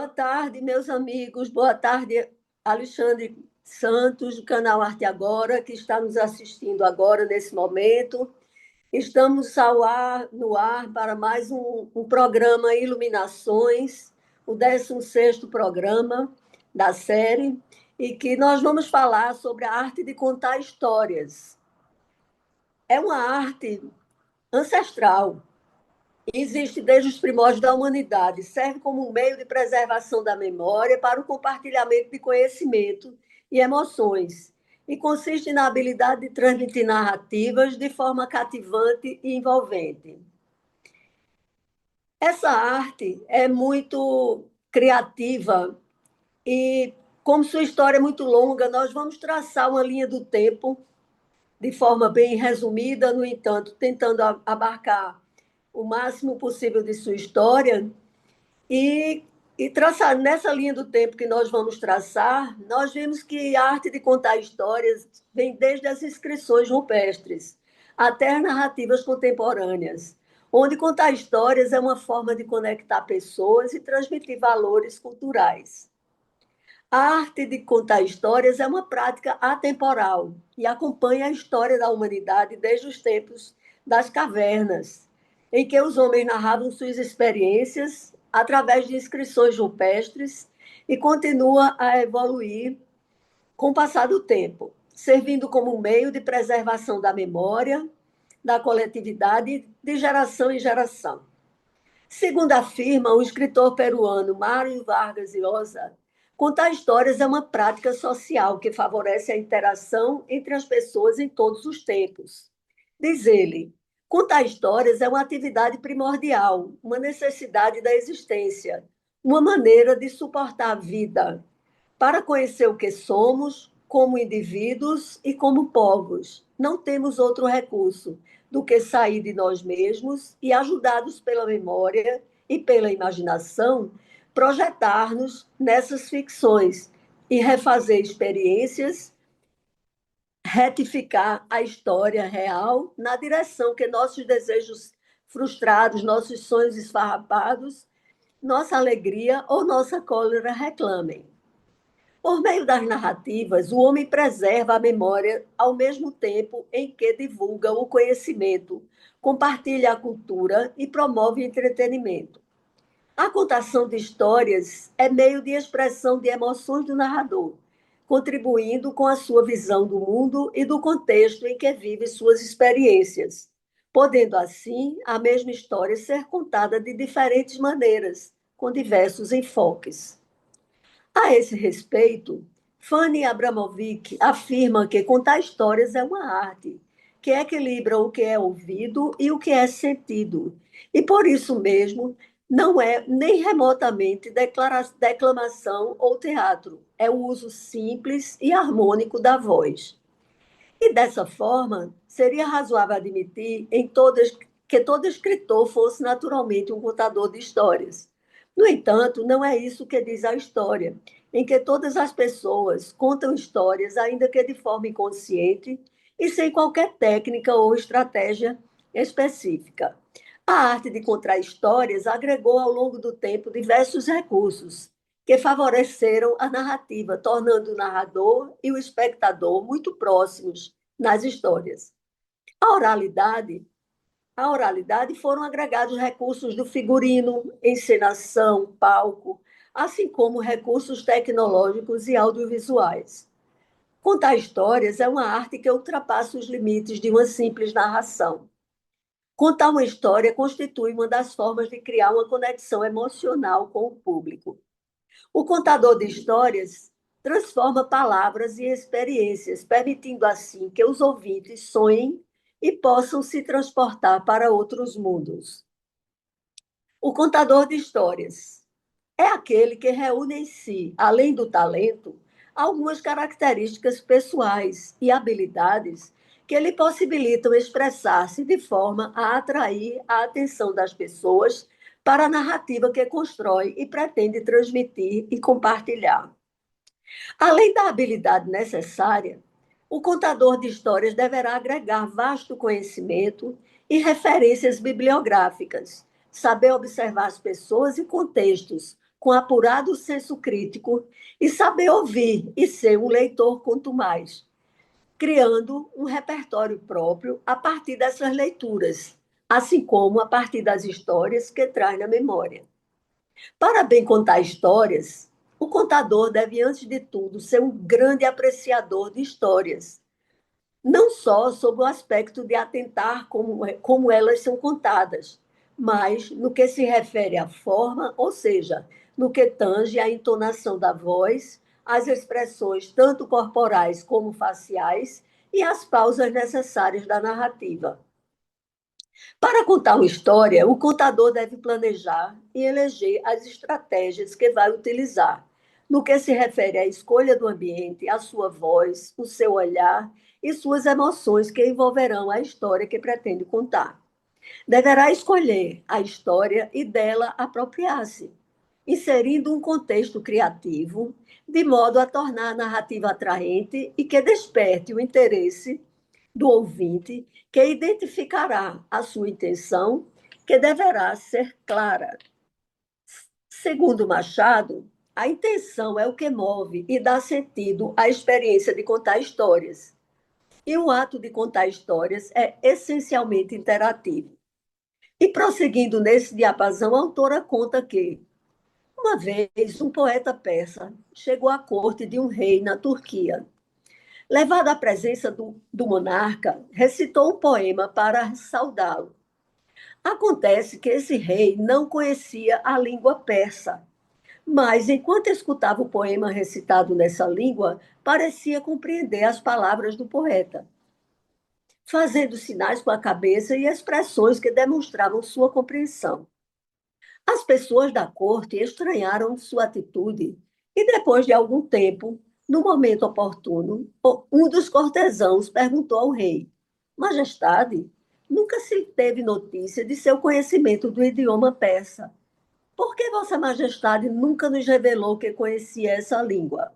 Boa tarde, meus amigos. Boa tarde, Alexandre Santos, do canal Arte Agora, que está nos assistindo agora, nesse momento. Estamos no ar para mais um programa Iluminações, o 16º programa da série, e que nós vamos falar sobre a arte de contar histórias. É uma arte ancestral. Existe desde os primórdios da humanidade, serve como um meio de preservação da memória para o compartilhamento de conhecimento e emoções, e consiste na habilidade de transmitir narrativas de forma cativante e envolvente. Essa arte é muito criativa e, como sua história é muito longa, nós vamos traçar uma linha do tempo de forma bem resumida, no entanto, tentando abarcar o máximo possível de sua história e traçar nessa linha do tempo que nós vamos traçar, nós vemos que a arte de contar histórias vem desde as inscrições rupestres até as narrativas contemporâneas, onde contar histórias é uma forma de conectar pessoas e transmitir valores culturais. A arte de contar histórias é uma prática atemporal e acompanha a história da humanidade desde os tempos das cavernas, em que os homens narravam suas experiências através de inscrições rupestres e continua a evoluir com o passar do tempo, servindo como um meio de preservação da memória, da coletividade de geração em geração. Segundo afirma o escritor peruano Mário Vargas Llosa, contar histórias é uma prática social que favorece a interação entre as pessoas em todos os tempos. Diz ele, contar histórias é uma atividade primordial, uma necessidade da existência, uma maneira de suportar a vida, para conhecer o que somos, como indivíduos e como povos. Não temos outro recurso do que sair de nós mesmos e, ajudados pela memória e pela imaginação, projetar-nos nessas ficções e refazer experiências, retificar a história real na direção que nossos desejos frustrados, nossos sonhos esfarrapados, nossa alegria ou nossa cólera reclamem. Por meio das narrativas, o homem preserva a memória ao mesmo tempo em que divulga o conhecimento, compartilha a cultura e promove o entretenimento. A contação de histórias é meio de expressão de emoções do narrador, contribuindo com a sua visão do mundo e do contexto em que vive suas experiências, podendo, assim, a mesma história ser contada de diferentes maneiras, com diversos enfoques. A esse respeito, Fanny Abramovic afirma que contar histórias é uma arte, que equilibra o que é ouvido e o que é sentido, e por isso mesmo não é nem remotamente declamação ou teatro, é o uso simples e harmônico da voz. E dessa forma, seria razoável admitir que todo escritor fosse naturalmente um contador de histórias. No entanto, não é isso que diz a história, em que todas as pessoas contam histórias, ainda que de forma inconsciente e sem qualquer técnica ou estratégia específica. A arte de contar histórias agregou ao longo do tempo diversos recursos que favoreceram a narrativa, tornando o narrador e o espectador muito próximos nas histórias. A oralidade, a oralidade foram agregados recursos do figurino, encenação, palco, assim como recursos tecnológicos e audiovisuais. Contar histórias é uma arte que ultrapassa os limites de uma simples narração. Contar uma história constitui uma das formas de criar uma conexão emocional com o público. O contador de histórias transforma palavras em experiências, permitindo assim que os ouvintes sonhem e possam se transportar para outros mundos. O contador de histórias é aquele que reúne em si, além do talento, algumas características pessoais e habilidades que lhe possibilitam expressar-se de forma a atrair a atenção das pessoas para a narrativa que constrói e pretende transmitir e compartilhar. Além da habilidade necessária, o contador de histórias deverá agregar vasto conhecimento e referências bibliográficas, saber observar as pessoas e contextos, com apurado senso crítico e saber ouvir e ser um leitor quanto mais, criando um repertório próprio a partir dessas leituras, assim como a partir das histórias que traz na memória. Para bem contar histórias, o contador deve, antes de tudo, ser um grande apreciador de histórias, não só sob o aspecto de atentar como elas são contadas, mas no que se refere à forma, ou seja, no que tange à entonação da voz, às expressões tanto corporais como faciais e às pausas necessárias da narrativa. Para contar uma história, o contador deve planejar e eleger as estratégias que vai utilizar, no que se refere à escolha do ambiente, à sua voz, o seu olhar e suas emoções que envolverão a história que pretende contar. Deverá escolher a história e dela apropriar-se, inserindo um contexto criativo, de modo a tornar a narrativa atraente e que desperte o interesse do ouvinte, que identificará a sua intenção, que deverá ser clara. Segundo Machado, a intenção é o que move e dá sentido à experiência de contar histórias. E o ato de contar histórias é essencialmente interativo. E prosseguindo nesse diapasão, a autora conta que, uma vez, um poeta persa chegou à corte de um rei na Turquia. Levado à presença do monarca, recitou um poema para saudá-lo. Acontece que esse rei não conhecia a língua persa, mas enquanto escutava o poema recitado nessa língua, parecia compreender as palavras do poeta, fazendo sinais com a cabeça e expressões que demonstravam sua compreensão. As pessoas da corte estranharam sua atitude e, depois de algum tempo, no momento oportuno, um dos cortesãos perguntou ao rei: Majestade, nunca se teve notícia de seu conhecimento do idioma persa. Por que Vossa Majestade nunca nos revelou que conhecia essa língua?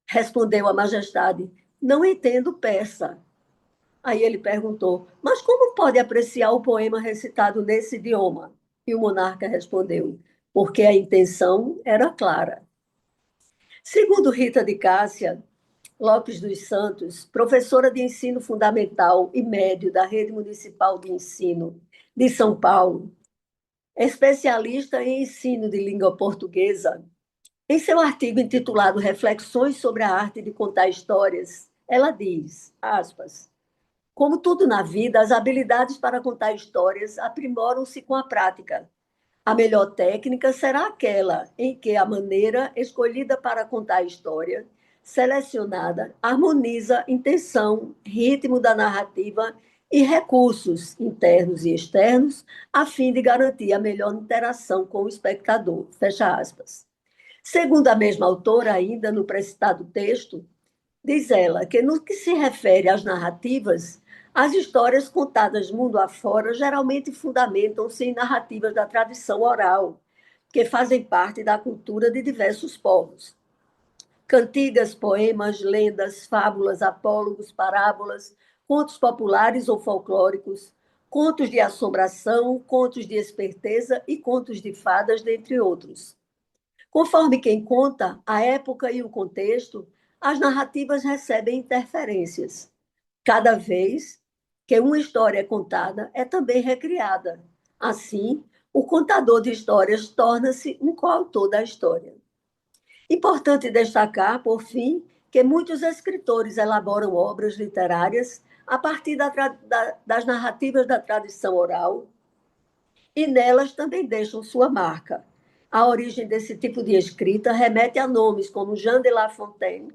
Respondeu a Majestade: Não entendo persa. Aí ele perguntou: Mas como pode apreciar o poema recitado nesse idioma? E o monarca respondeu: Porque a intenção era clara. Segundo Rita de Cássia Lopes dos Santos, professora de ensino fundamental e médio da Rede Municipal de Ensino de São Paulo, especialista em ensino de língua portuguesa, em seu artigo intitulado Reflexões sobre a Arte de Contar Histórias, ela diz, aspas, como tudo na vida, as habilidades para contar histórias aprimoram-se com a prática. A melhor técnica será aquela em que a maneira escolhida para contar a história, selecionada, harmoniza intenção, ritmo da narrativa e recursos internos e externos, a fim de garantir a melhor interação com o espectador. Fecha aspas. Segundo a mesma autora, ainda no precitado texto, diz ela que, no que se refere às narrativas, as histórias contadas mundo afora geralmente fundamentam-se em narrativas da tradição oral, que fazem parte da cultura de diversos povos. Cantigas, poemas, lendas, fábulas, apólogos, parábolas, contos populares ou folclóricos, contos de assombração, contos de esperteza e contos de fadas, dentre outros. Conforme quem conta, a época e o contexto, as narrativas recebem interferências. Cada vez que uma história é contada, é também recriada. Assim, o contador de histórias torna-se um coautor da história. Importante destacar, por fim, que muitos escritores elaboram obras literárias a partir das narrativas da tradição oral e nelas também deixam sua marca. A origem desse tipo de escrita remete a nomes como Jean de La Fontaine,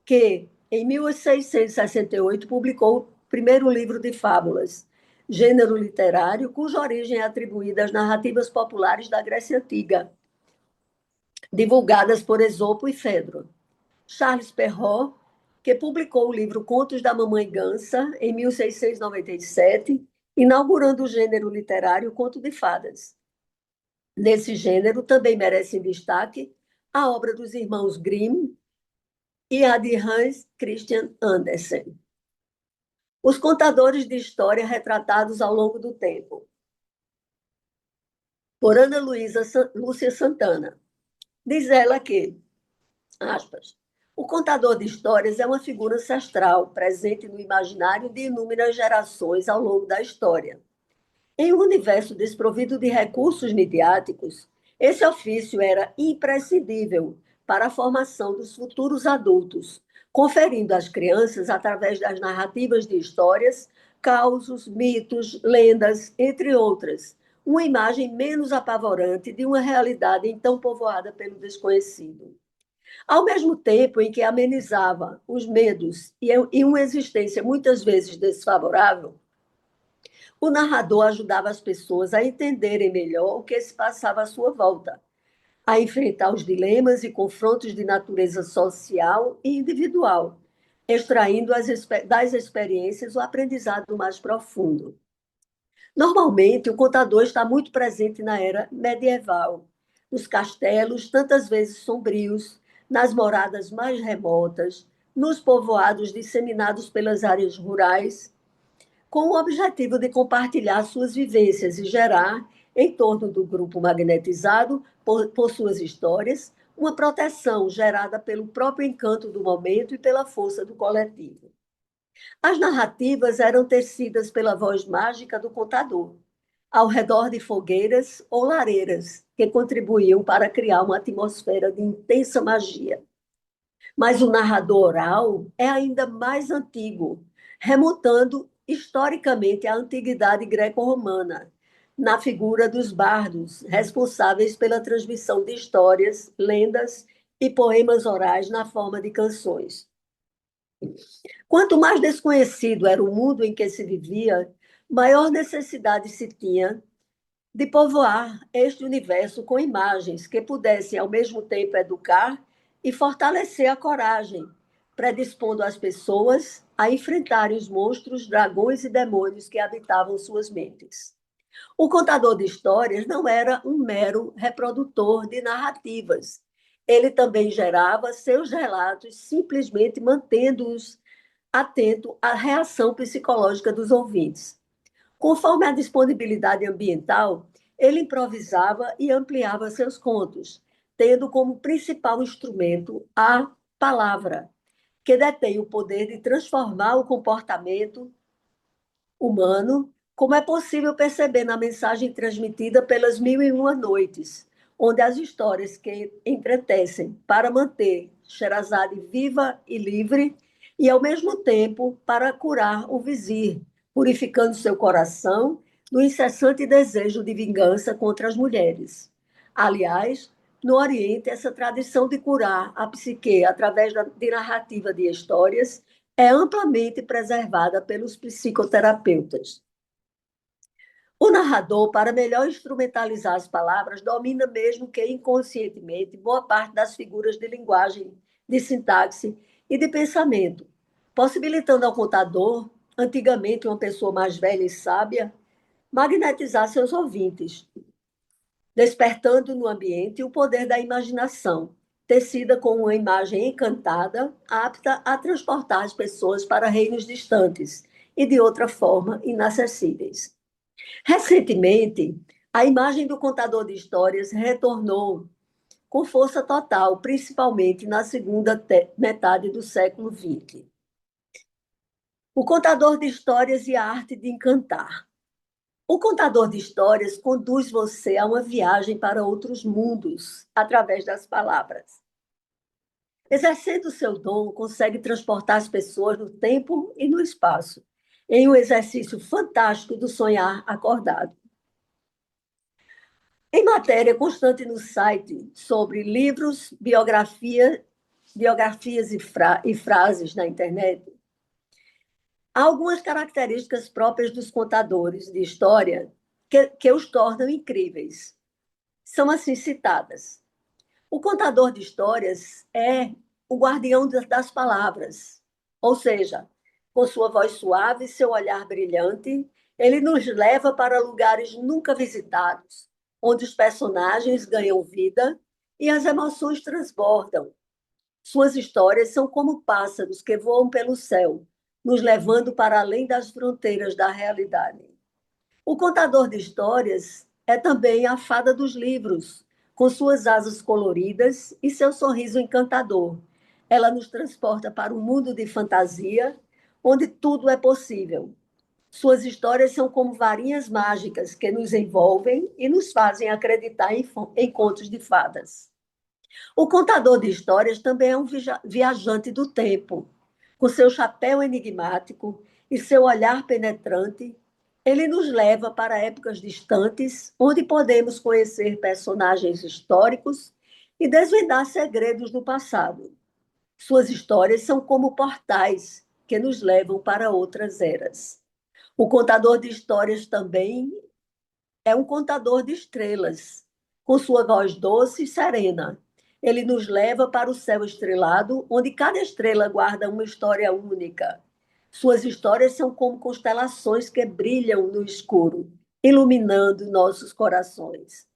que, em 1668, publicou o primeiro livro de fábulas, gênero literário cuja origem é atribuída às narrativas populares da Grécia Antiga, divulgadas por Esopo e Fedro. Charles Perrault, que publicou o livro Contos da Mamãe Gansa, em 1697, inaugurando o gênero literário Conto de Fadas. Nesse gênero, também merecem destaque a obra dos irmãos Grimm e a de Hans Christian Andersen. Os contadores de história retratados ao longo do tempo. por Ana Luísa Lúcia Santana. Diz ela que, aspas, o contador de histórias é uma figura ancestral, presente no imaginário de inúmeras gerações ao longo da história. Em um universo desprovido de recursos midiáticos, esse ofício era imprescindível para a formação dos futuros adultos, conferindo às crianças, através das narrativas de histórias, causos, mitos, lendas, entre outras, uma imagem menos apavorante de uma realidade então povoada pelo desconhecido. Ao mesmo tempo em que amenizava os medos e uma existência muitas vezes desfavorável, o narrador ajudava as pessoas a entenderem melhor o que se passava à sua volta, a enfrentar os dilemas e confrontos de natureza social e individual, extraindo das experiências o aprendizado mais profundo. Normalmente, o contador está muito presente na era medieval, nos castelos, tantas vezes sombrios, nas moradas mais remotas, nos povoados disseminados pelas áreas rurais, com o objetivo de compartilhar suas vivências e gerar, em torno do grupo magnetizado por suas histórias, uma proteção gerada pelo próprio encanto do momento e pela força do coletivo. As narrativas eram tecidas pela voz mágica do contador, ao redor de fogueiras ou lareiras, que contribuíam para criar uma atmosfera de intensa magia. Mas o narrador oral é ainda mais antigo, remontando historicamente à antiguidade greco-romana, na figura dos bardos, responsáveis pela transmissão de histórias, lendas e poemas orais na forma de canções. Quanto mais desconhecido era o mundo em que se vivia, maior necessidade se tinha de povoar este universo com imagens que pudessem, ao mesmo tempo, educar e fortalecer a coragem, predispondo as pessoas a enfrentarem os monstros, dragões e demônios que habitavam suas mentes. O contador de histórias não era um mero reprodutor de narrativas. Ele também gerava seus relatos, simplesmente mantendo-os atento à reação psicológica dos ouvintes. Conforme a disponibilidade ambiental, ele improvisava e ampliava seus contos, tendo como principal instrumento a palavra, que detém o poder de transformar o comportamento humano, como é possível perceber na mensagem transmitida pelas Mil e Uma Noites, onde as histórias que entretecem para manter Sherazade viva e livre e, ao mesmo tempo, para curar o vizir, purificando seu coração no incessante desejo de vingança contra as mulheres. Aliás, no Oriente, essa tradição de curar a psique através de narrativa de histórias é amplamente preservada pelos psicoterapeutas. O narrador, para melhor instrumentalizar as palavras, domina mesmo que inconscientemente boa parte das figuras de linguagem, de sintaxe e de pensamento, possibilitando ao contador, antigamente uma pessoa mais velha e sábia, magnetizar seus ouvintes, despertando no ambiente o poder da imaginação, tecida com uma imagem encantada, apta a transportar as pessoas para reinos distantes e, de outra forma, inacessíveis. Recentemente, a imagem do contador de histórias retornou com força total, principalmente na segunda metade do século XX. O contador de histórias e a arte de encantar. O contador de histórias conduz você a uma viagem para outros mundos através das palavras. Exercendo o seu dom, consegue transportar as pessoas no tempo e no espaço, em um exercício fantástico do sonhar acordado. Em matéria constante no site sobre livros, biografias e frases na internet, há algumas características próprias dos contadores de história que os tornam incríveis. São assim citadas. O contador de histórias é o guardião das palavras, ou seja, com sua voz suave e seu olhar brilhante, ele nos leva para lugares nunca visitados, onde os personagens ganham vida e as emoções transbordam. Suas histórias são como pássaros que voam pelo céu, nos levando para além das fronteiras da realidade. O contador de histórias é também a fada dos livros, com suas asas coloridas e seu sorriso encantador. Ela nos transporta para um mundo de fantasia, onde tudo é possível. Suas histórias são como varinhas mágicas que nos envolvem e nos fazem acreditar em contos de fadas. O contador de histórias também é um viajante do tempo. Com seu chapéu enigmático e seu olhar penetrante, ele nos leva para épocas distantes, onde podemos conhecer personagens históricos e desvendar segredos do passado. Suas histórias são como portais que nos levam para outras eras. O contador de histórias também é um contador de estrelas, com sua voz doce e serena. Ele nos leva para o céu estrelado, onde cada estrela guarda uma história única. Suas histórias são como constelações que brilham no escuro, iluminando nossos corações.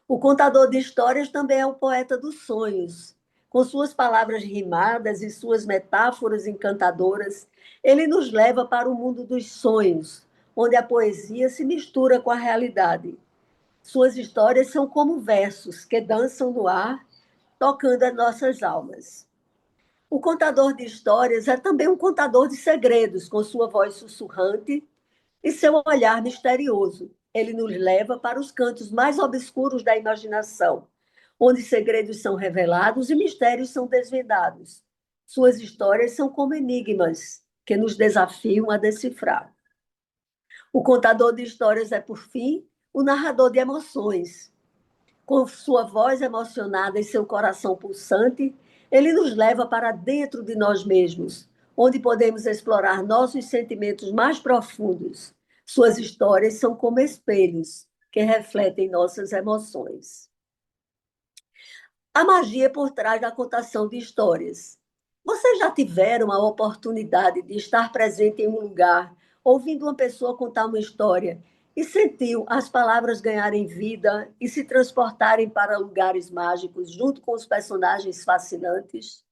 O contador de histórias também é o poeta dos sonhos. Com suas palavras rimadas e suas metáforas encantadoras, ele nos leva para o mundo dos sonhos, onde a poesia se mistura com a realidade. Suas histórias são como versos que dançam no ar, tocando as nossas almas. O contador de histórias é também um contador de segredos, com sua voz sussurrante e seu olhar misterioso. Ele nos leva para os cantos mais obscuros da imaginação, onde segredos são revelados e mistérios são desvendados. Suas histórias são como enigmas que nos desafiam a decifrar. O contador de histórias é, por fim, o narrador de emoções. Com sua voz emocionada e seu coração pulsante, ele nos leva para dentro de nós mesmos, onde podemos explorar nossos sentimentos mais profundos. Suas histórias são como espelhos que refletem nossas emoções. A magia por trás da contação de histórias. Vocês já tiveram a oportunidade de estar presente em um lugar, ouvindo uma pessoa contar uma história e sentiu as palavras ganharem vida e se transportarem para lugares mágicos junto com os personagens fascinantes?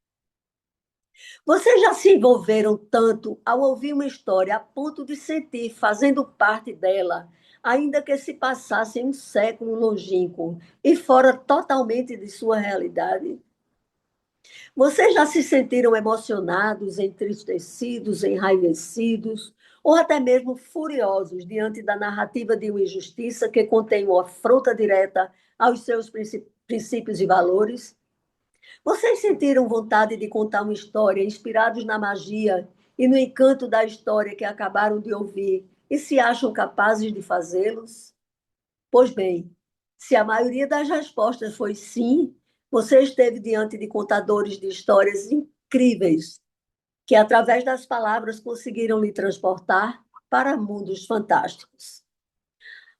Vocês já se envolveram tanto ao ouvir uma história a ponto de sentir fazendo parte dela, ainda que se passasse em um século longínquo e fora totalmente de sua realidade? Vocês já se sentiram emocionados, entristecidos, enraivecidos, ou até mesmo furiosos diante da narrativa de uma injustiça que contém uma afronta direta aos seus princípios e valores? Vocês sentiram vontade de contar uma história inspirados na magia e no encanto da história que acabaram de ouvir e se acham capazes de fazê-los? Pois bem, se a maioria das respostas foi sim, você esteve diante de contadores de histórias incríveis que, através das palavras, conseguiram lhe transportar para mundos fantásticos.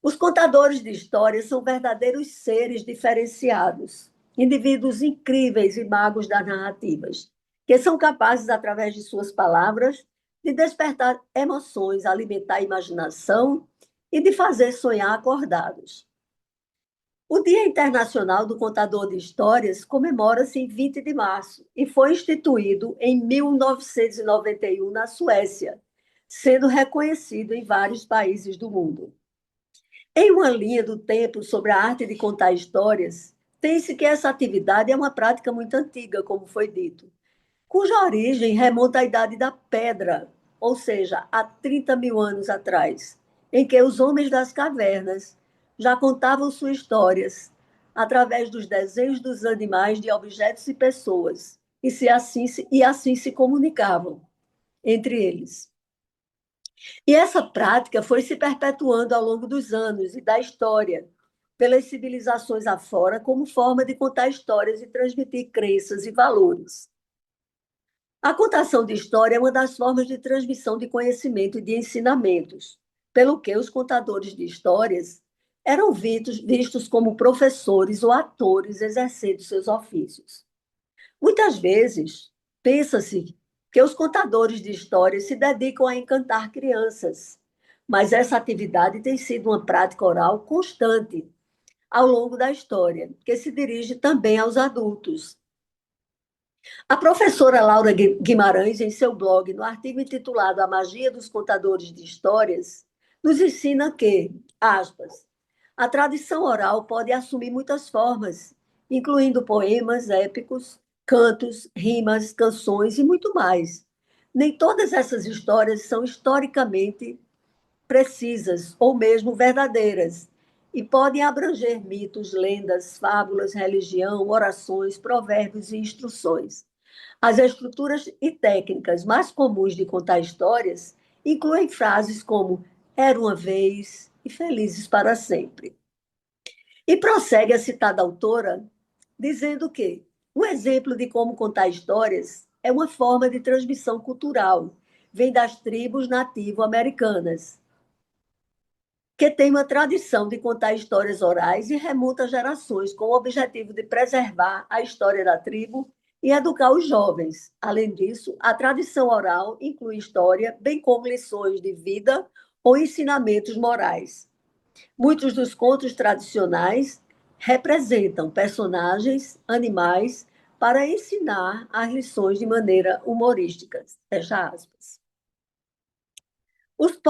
Os contadores de histórias são verdadeiros seres diferenciados, indivíduos incríveis e magos das narrativas, que são capazes, através de suas palavras, de despertar emoções, alimentar a imaginação e de fazer sonhar acordados. O Dia Internacional do Contador de Histórias comemora-se em 20 de março e foi instituído em 1991 na Suécia, sendo reconhecido em vários países do mundo. Em uma linha do tempo sobre a arte de contar histórias, tem-se que essa atividade é uma prática muito antiga, como foi dito, cuja origem remonta à Idade da Pedra, ou seja, há 30 mil anos atrás, em que os homens das cavernas já contavam suas histórias através dos desenhos dos animais, de objetos e pessoas, e assim se comunicavam entre eles. E essa prática foi se perpetuando ao longo dos anos e da história, pelas civilizações afora, como forma de contar histórias e transmitir crenças e valores. A contação de história é uma das formas de transmissão de conhecimento e de ensinamentos, pelo que os contadores de histórias eram vistos como professores ou atores exercendo seus ofícios. Muitas vezes, pensa-se que os contadores de histórias se dedicam a encantar crianças, mas essa atividade tem sido uma prática oral constante ao longo da história, que se dirige também aos adultos. A professora Laura Guimarães, em seu blog, no artigo intitulado A Magia dos Contadores de Histórias, nos ensina que, aspas, A tradição oral pode assumir muitas formas, incluindo poemas épicos, cantos, rimas, canções e muito mais. Nem todas essas histórias são historicamente precisas ou mesmo verdadeiras, e podem abranger mitos, lendas, fábulas, religião, orações, provérbios e instruções. As estruturas e técnicas mais comuns de contar histórias incluem frases como era uma vez e felizes para sempre. E prossegue a citada autora dizendo que um exemplo de como contar histórias é uma forma de transmissão cultural, vem das tribos nativo-americanas, que tem uma tradição de contar histórias orais e remonta a gerações, com o objetivo de preservar a história da tribo e educar os jovens. Além disso, a tradição oral inclui história, bem como lições de vida ou ensinamentos morais. Muitos dos contos tradicionais representam personagens, animais, para ensinar as lições de maneira humorística. Fecha aspas. Os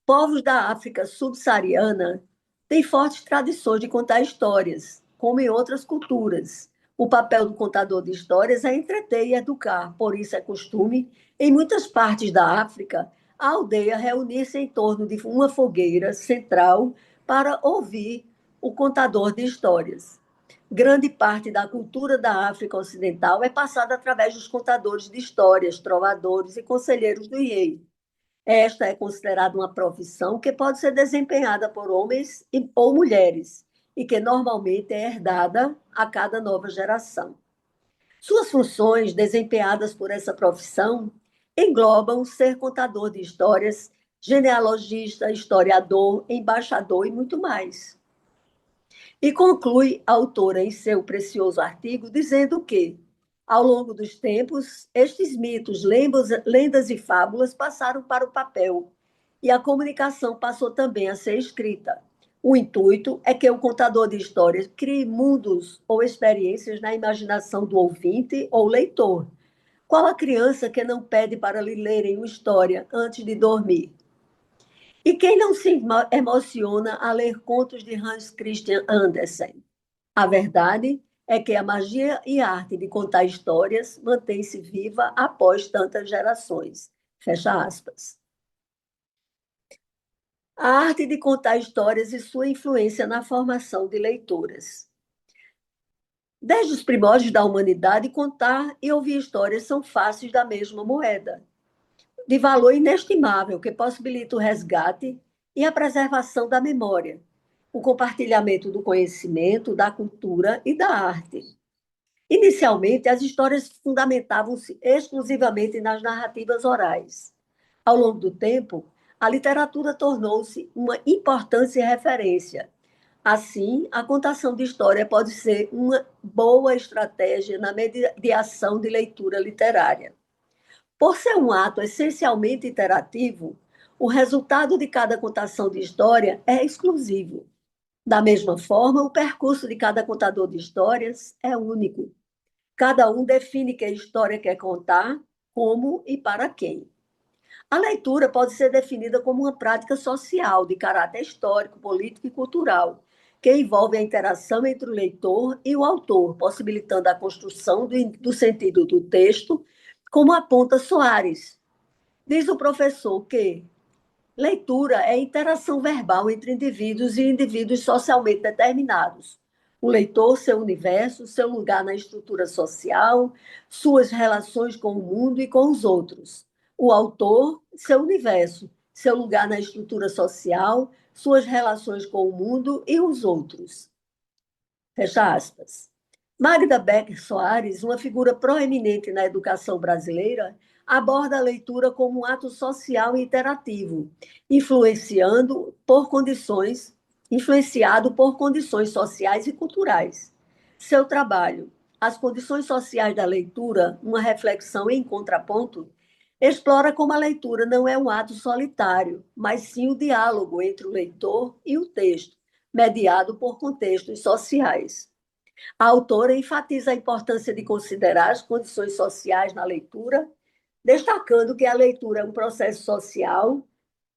povos da África subsaariana têm fortes tradições de contar histórias, como em outras culturas. O papel do contador de histórias é entreter e educar, por isso é costume, em muitas partes da África, a aldeia reunir-se em torno de uma fogueira central para ouvir o contador de histórias. Grande parte da cultura da África Ocidental é passada através dos contadores de histórias, trovadores e conselheiros do rei. Esta é considerada uma profissão que pode ser desempenhada por homens ou mulheres e que normalmente é herdada a cada nova geração. Suas funções desempenhadas por essa profissão englobam ser contador de histórias, genealogista, historiador, embaixador e muito mais. E conclui a autora em seu precioso artigo dizendo que, ao longo dos tempos, estes mitos, lendas e fábulas passaram para o papel e a comunicação passou também a ser escrita. O intuito é que o contador de histórias crie mundos ou experiências na imaginação do ouvinte ou leitor. Qual a criança que não pede para lhe lerem uma história antes de dormir? E quem não se emociona a ler contos de Hans Christian Andersen? A verdade é que a magia e a arte de contar histórias mantém-se viva após tantas gerações. Fecha aspas. A arte de contar histórias e sua influência na formação de leituras. Desde os primórdios da humanidade, contar e ouvir histórias são faces da mesma moeda, de valor inestimável que possibilita o resgate e a preservação da memória, o compartilhamento do conhecimento, da cultura e da arte. Inicialmente, as histórias fundamentavam-se exclusivamente nas narrativas orais. Ao longo do tempo, a literatura tornou-se uma importante referência. Assim, a contação de história pode ser uma boa estratégia na mediação de leitura literária. Por ser um ato essencialmente interativo, o resultado de cada contação de história é exclusivo. Da mesma forma, o percurso de cada contador de histórias é único. Cada um define que história quer contar, como e para quem. A leitura pode ser definida como uma prática social de caráter histórico, político e cultural, que envolve a interação entre o leitor e o autor, possibilitando a construção do sentido do texto, como aponta Soares. Diz o professor que leitura é interação verbal entre indivíduos e indivíduos socialmente determinados. O leitor, seu universo, seu lugar na estrutura social, suas relações com o mundo e com os outros. O autor, seu universo, seu lugar na estrutura social, suas relações com o mundo e os outros. Fecha aspas. Magda Becker Soares, uma figura proeminente na educação brasileira, aborda a leitura como um ato social e interativo, influenciado por condições sociais e culturais. Seu trabalho, As Condições Sociais da Leitura, uma reflexão em contraponto, explora como a leitura não é um ato solitário, mas sim o diálogo entre o leitor e o texto, mediado por contextos sociais. A autora enfatiza a importância de considerar as condições sociais na leitura, destacando que a leitura é um processo social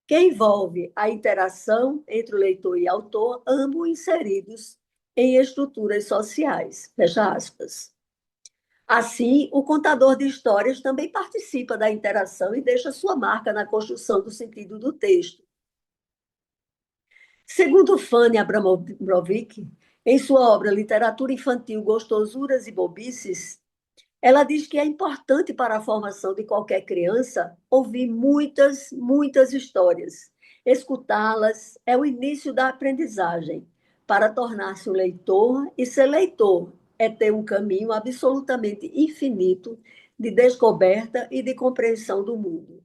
que envolve a interação entre o leitor e autor, ambos inseridos em estruturas sociais. Fecha aspas. Assim, o contador de histórias também participa da interação e deixa sua marca na construção do sentido do texto. Segundo Fanny Abramovic, em sua obra Literatura Infantil, Gostosuras e Bobices, ela diz que é importante para a formação de qualquer criança ouvir muitas histórias. Escutá-las é o início da aprendizagem. Para tornar-se um leitor, e ser leitor é ter um caminho absolutamente infinito de descoberta e de compreensão do mundo.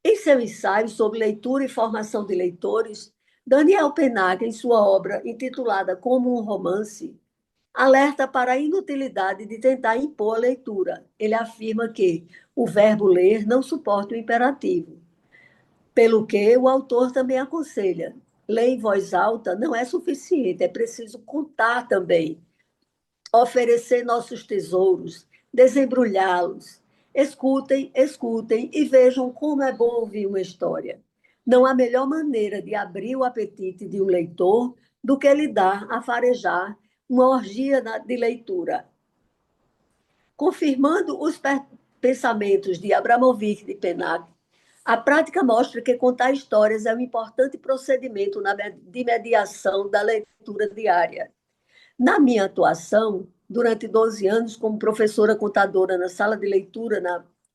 Em seu ensaio sobre leitura e formação de leitores, Daniel Pennac, em sua obra intitulada Como um Romance, alerta para a inutilidade de tentar impor a leitura. Ele afirma que o verbo ler não suporta o imperativo, pelo que o autor também aconselha: ler em voz alta não é suficiente, é preciso contar também, oferecer nossos tesouros, desembrulhá-los. Escutem, escutem e vejam como é bom ouvir uma história. Não há melhor maneira de abrir o apetite de um leitor do que lhe dar a farejar uma orgia de leitura. Confirmando os pensamentos de Abramovic e de Pennac, a prática mostra que contar histórias é um importante procedimento de mediação da leitura diária. Na minha atuação, durante 12 anos como professora contadora na sala de leitura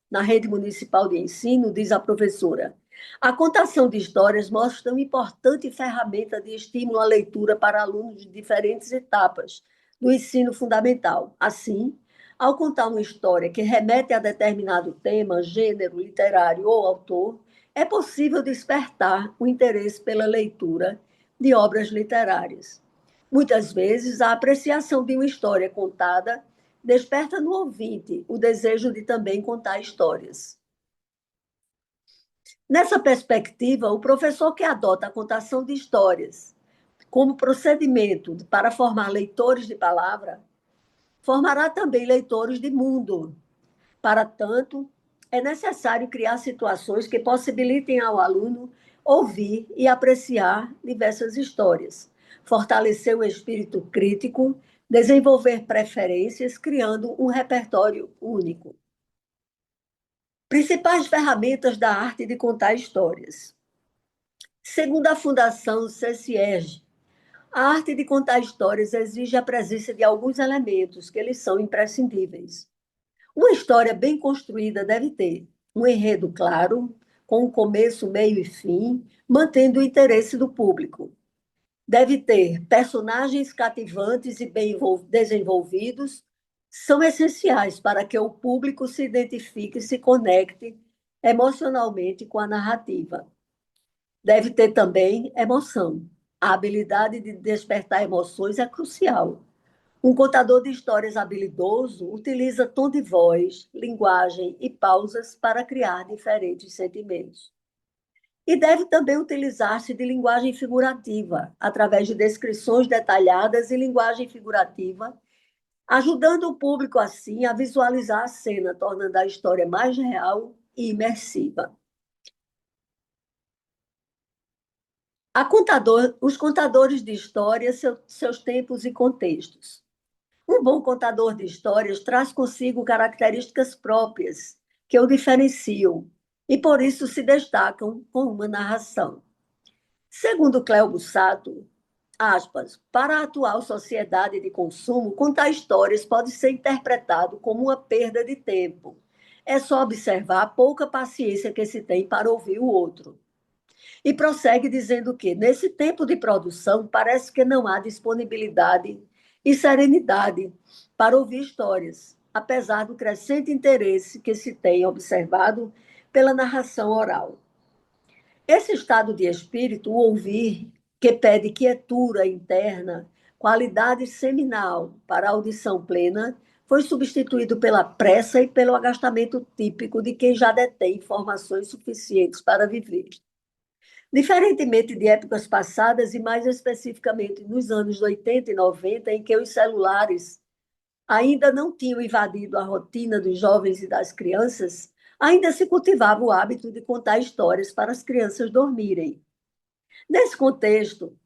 na rede municipal de ensino, diz a professora, a contação de histórias mostra uma importante ferramenta de estímulo à leitura para alunos de diferentes etapas do ensino fundamental. Assim, ao contar uma história que remete a determinado tema, gênero, literário ou autor, é possível despertar o interesse pela leitura de obras literárias. Muitas vezes, a apreciação de uma história contada desperta no ouvinte o desejo de também contar histórias. Nessa perspectiva, o professor que adota a contação de histórias como procedimento para formar leitores de palavra, formará também leitores de mundo. Para tanto, é necessário criar situações que possibilitem ao aluno ouvir e apreciar diversas histórias, fortalecer o espírito crítico, desenvolver preferências, criando um repertório único. Principais ferramentas da arte de contar histórias. Segundo a Fundação CCIERG, a arte de contar histórias exige a presença de alguns elementos que eles são imprescindíveis. Uma história bem construída deve ter um enredo claro, com um começo, meio e fim, mantendo o interesse do público. Deve ter personagens cativantes e bem desenvolvidos, são essenciais para que o público se identifique e se conecte emocionalmente com a narrativa. Deve ter também emoção. A habilidade de despertar emoções é crucial. Um contador de histórias habilidoso utiliza tom de voz, linguagem e pausas para criar diferentes sentimentos. E deve também utilizar-se de linguagem figurativa, através de descrições detalhadas e linguagem figurativa, ajudando o público, assim, a visualizar a cena, tornando a história mais real e imersiva. Os contadores de histórias, seus tempos e contextos. Um bom contador de histórias traz consigo características próprias que o diferenciam e, por isso, se destacam com uma narração. Segundo Cléo Bussato, aspas, para a atual sociedade de consumo, contar histórias pode ser interpretado como uma perda de tempo. É só observar a pouca paciência que se tem para ouvir o outro. E prossegue dizendo que, nesse tempo de produção, parece que não há disponibilidade e serenidade para ouvir histórias, apesar do crescente interesse que se tem observado pela narração oral. Esse estado de espírito, o ouvir, que pede quietura interna, qualidade seminal para a audição plena, foi substituído pela pressa e pelo agastamento típico de quem já detém informações suficientes para viver. Diferentemente de épocas passadas, e mais especificamente nos anos 80 e 90, em que os celulares ainda não tinham invadido a rotina dos jovens e das crianças, ainda se cultivava o hábito de contar histórias para as crianças dormirem. Nesse contexto,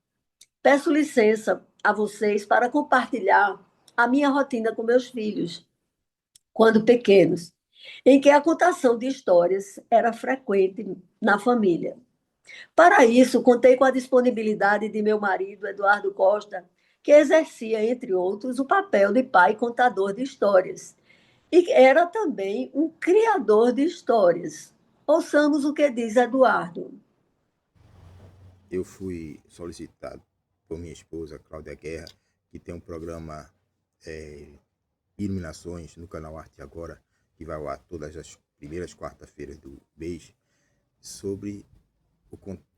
peço licença a vocês para compartilhar a minha rotina com meus filhos, quando pequenos, em que a contação de histórias era frequente na família. Para isso, contei com a disponibilidade de meu marido, Eduardo Costa, que exercia, entre outros, o papel de pai contador de histórias. E era também um criador de histórias. Ouçamos o que diz Eduardo. Eu fui solicitado por minha esposa, Cláudia Guerra, que tem um programa Iluminações no canal Arte Agora, que vai ao ar todas as primeiras quarta-feiras do mês, sobre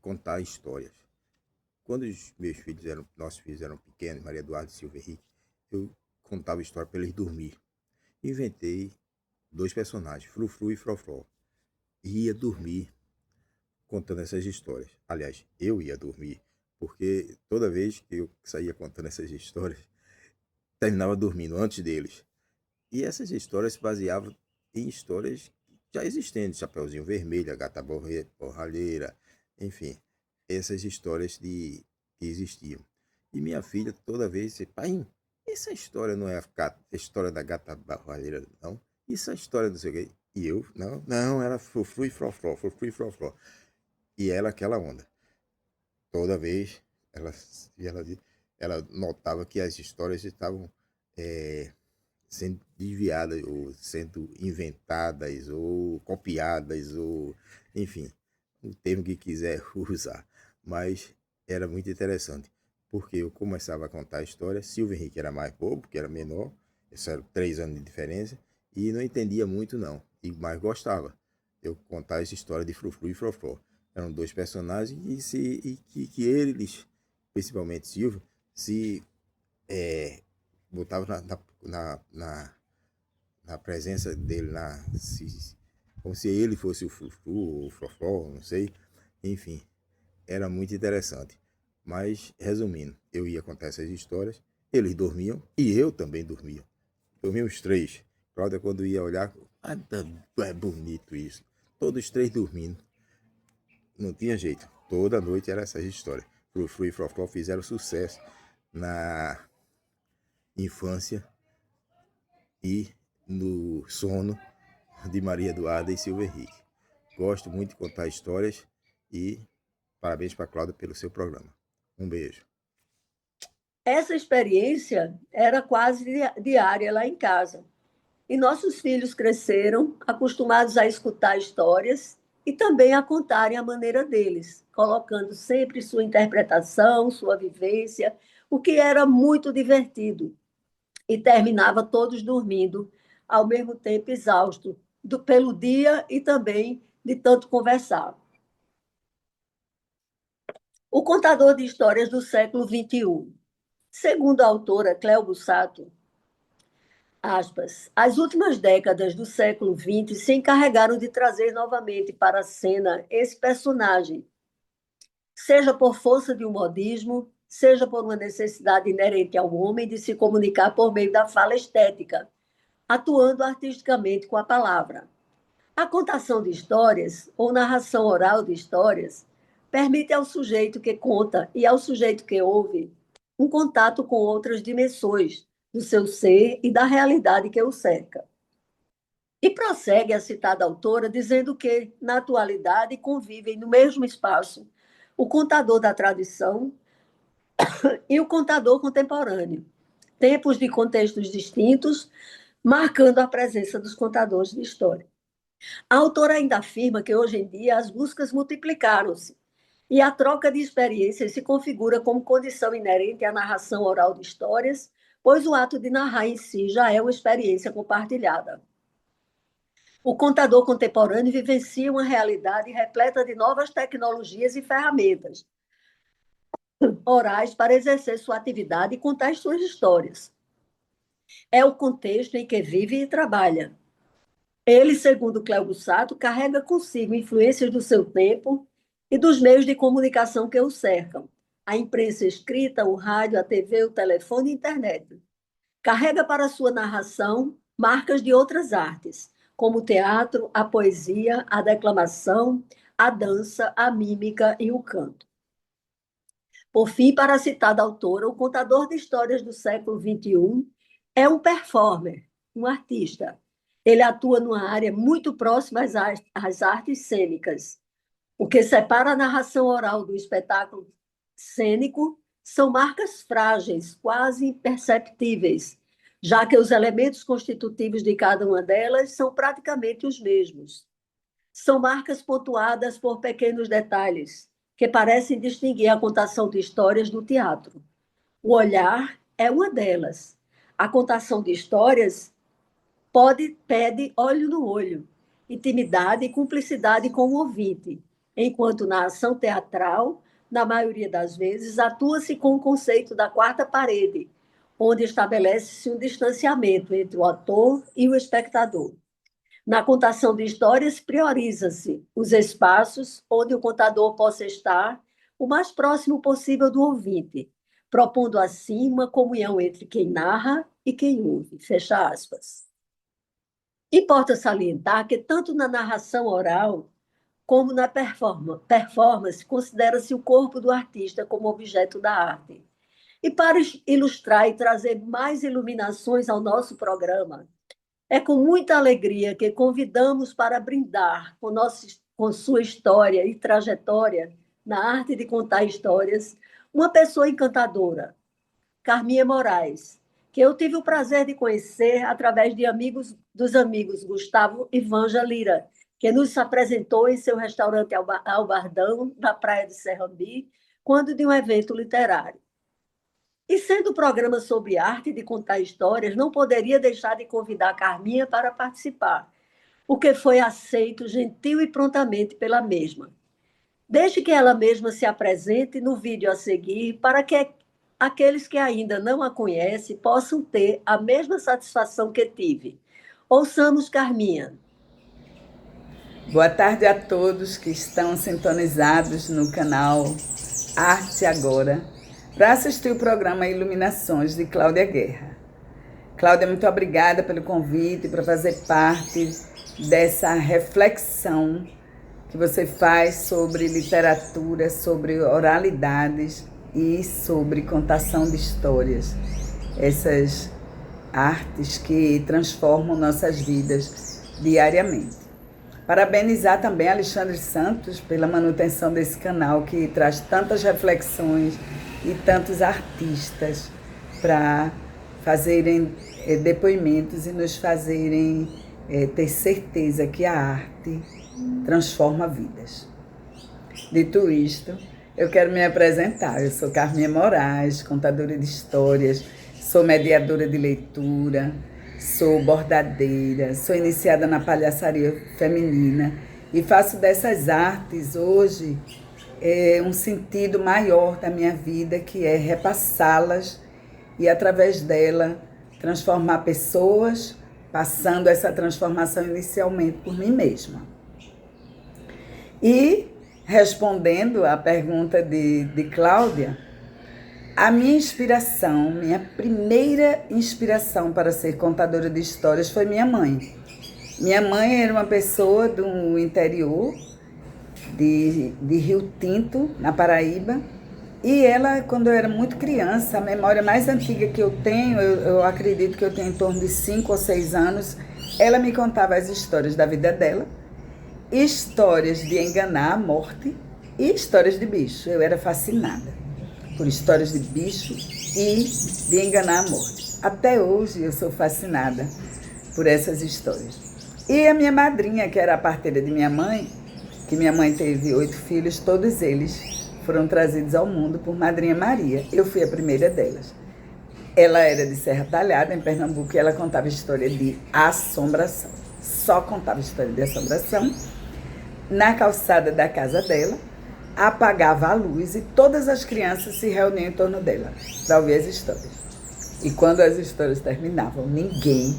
contar histórias. Quando os meus filhos nossos filhos eram pequenos, Maria Eduardo e Silvio Henrique, eu contava história para eles dormir. Inventei dois personagens, Frufru e Frofró, e ia dormir contando essas histórias. Aliás, eu ia dormir, porque toda vez que eu saía contando essas histórias, terminava dormindo antes deles. E essas histórias se baseavam em histórias já existentes, Chapeuzinho Vermelho, a Gata Borralheira, enfim, essas histórias que existiam. E minha filha toda vez disse, pai, essa história não é a história da Gata Borralheira, não? Isso é a história do sei o quê. E eu, não, era Frufru e Frofró, Frufru e Frofró. E ela aquela onda. Toda vez ela, ela, ela notava que as histórias estavam sendo desviadas, ou sendo inventadas, ou copiadas, ou enfim, o termo que quiser usar. Mas era muito interessante, porque eu começava a contar a história, Silvio Henrique era mais bobo, que era menor, isso era 3 anos de diferença, e não entendia muito não, mas gostava. Eu contar essa história de Frufru e Frofó. Eram dois personagens que eles, principalmente Silvio, se botava na presença dele, como se ele fosse o Frufru ou o Frofó, não sei. Enfim, era muito interessante. Mas, resumindo, eu ia contar essas histórias, eles dormiam e eu também dormia. Dormiam os três. Cláudia, quando ia olhar, é bonito isso. Todos os três dormindo. Não tinha jeito. Toda noite era essa história. Frufru e Frofó fizeram sucesso na infância e no sono de Maria Eduarda e Silvio Henrique. Gosto muito de contar histórias e parabéns para a Cláudia pelo seu programa. Um beijo. Essa experiência era quase diária lá em casa. E nossos filhos cresceram acostumados a escutar histórias e também a contarem a maneira deles, colocando sempre sua interpretação, sua vivência, o que era muito divertido. E terminava todos dormindo, ao mesmo tempo exausto pelo dia e também de tanto conversar. O contador de histórias do século XXI. Segundo a autora Cléo Bussato, aspas, as últimas décadas do século XX se encarregaram de trazer novamente para a cena esse personagem, seja por força de um modismo, seja por uma necessidade inerente ao homem de se comunicar por meio da fala estética, atuando artisticamente com a palavra. A contação de histórias, ou narração oral de histórias, permite ao sujeito que conta e ao sujeito que ouve um contato com outras dimensões do seu ser e da realidade que o cerca. E prossegue a citada autora dizendo que, na atualidade, convivem no mesmo espaço o contador da tradição e o contador contemporâneo, tempos de contextos distintos, marcando a presença dos contadores de história. A autora ainda afirma que hoje em dia as buscas multiplicaram-se e a troca de experiências se configura como condição inerente à narração oral de histórias, pois o ato de narrar em si já é uma experiência compartilhada. O contador contemporâneo vivencia uma realidade repleta de novas tecnologias e ferramentas orais para exercer sua atividade e contar suas histórias. É o contexto em que vive e trabalha. Ele, segundo Cléo Bussato, carrega consigo influências do seu tempo e dos meios de comunicação que o cercam. A imprensa escrita, o rádio, a TV, o telefone e a internet. Carrega para sua narração marcas de outras artes, como o teatro, a poesia, a declamação, a dança, a mímica e o canto. Por fim, para a citada autora, o contador de histórias do século XXI é um performer, um artista. Ele atua numa área muito próxima às artes cênicas. O que separa a narração oral do espetáculo cênico são marcas frágeis, quase imperceptíveis, já que os elementos constitutivos de cada uma delas são praticamente os mesmos. São marcas pontuadas por pequenos detalhes, que parecem distinguir a contação de histórias do teatro. O olhar é uma delas. A contação de histórias pede olho no olho, intimidade e cumplicidade com o ouvinte, enquanto na ação teatral, na maioria das vezes, atua-se com o conceito da quarta parede, onde estabelece-se um distanciamento entre o ator e o espectador. Na contação de histórias, prioriza-se os espaços onde o contador possa estar o mais próximo possível do ouvinte, propondo assim uma comunhão entre quem narra e quem ouve. Fecha aspas. Importa salientar que tanto na narração oral como na performance considera-se o corpo do artista como objeto da arte. E para ilustrar e trazer mais iluminações ao nosso programa, é com muita alegria que convidamos para brindar com sua história e trajetória na arte de contar histórias uma pessoa encantadora, Carminha Moraes, que eu tive o prazer de conhecer através dos amigos Gustavo e Vanja Lira, que nos apresentou em seu restaurante Albardão, na praia de Serrambi, quando de um evento literário. E sendo o programa sobre arte de contar histórias, não poderia deixar de convidar a Carminha para participar, o que foi aceito gentil e prontamente pela mesma. Deixe que ela mesma se apresente no vídeo a seguir para que aqueles que ainda não a conhecem possam ter a mesma satisfação que tive. Ouçamos Carminha. Boa tarde a todos que estão sintonizados no canal Arte Agora para assistir o programa Iluminações de Cláudia Guerra. Cláudia, muito obrigada pelo convite para fazer parte dessa reflexão que você faz sobre literatura, sobre oralidades e sobre contação de histórias. Essas artes que transformam nossas vidas diariamente. Parabenizar também Alexandre Santos pela manutenção desse canal que traz tantas reflexões e tantos artistas para fazerem depoimentos e nos fazerem ter certeza que a arte transforma vidas. Dito isto, eu quero me apresentar. Eu sou Carminha Moraes, contadora de histórias, sou mediadora de leitura, sou bordadeira, sou iniciada na palhaçaria feminina e faço dessas artes hoje um sentido maior da minha vida, que é repassá-las e, através dela, transformar pessoas, passando essa transformação inicialmente por mim mesma. E, respondendo à pergunta de Cláudia, a minha inspiração, minha primeira inspiração para ser contadora de histórias foi minha mãe. Minha mãe era uma pessoa do interior, de Rio Tinto, na Paraíba, e ela, quando eu era muito criança, a memória mais antiga que eu tenho, eu acredito que eu tenho em torno de 5 ou 6 anos, ela me contava as histórias da vida dela, histórias de enganar a morte e histórias de bicho. Eu era fascinada por histórias de bicho e de enganar a morte. Até hoje eu sou fascinada por essas histórias. E a minha madrinha, que era a parteira de minha mãe, que minha mãe teve 8 filhos, todos eles foram trazidos ao mundo por Madrinha Maria. Eu fui a primeira delas. Ela era de Serra Talhada, em Pernambuco, e ela contava história de assombração. Só contava história de assombração. Na calçada da casa dela, apagava a luz e todas as crianças se reuniam em torno dela para ouvir as histórias. E quando as histórias terminavam, ninguém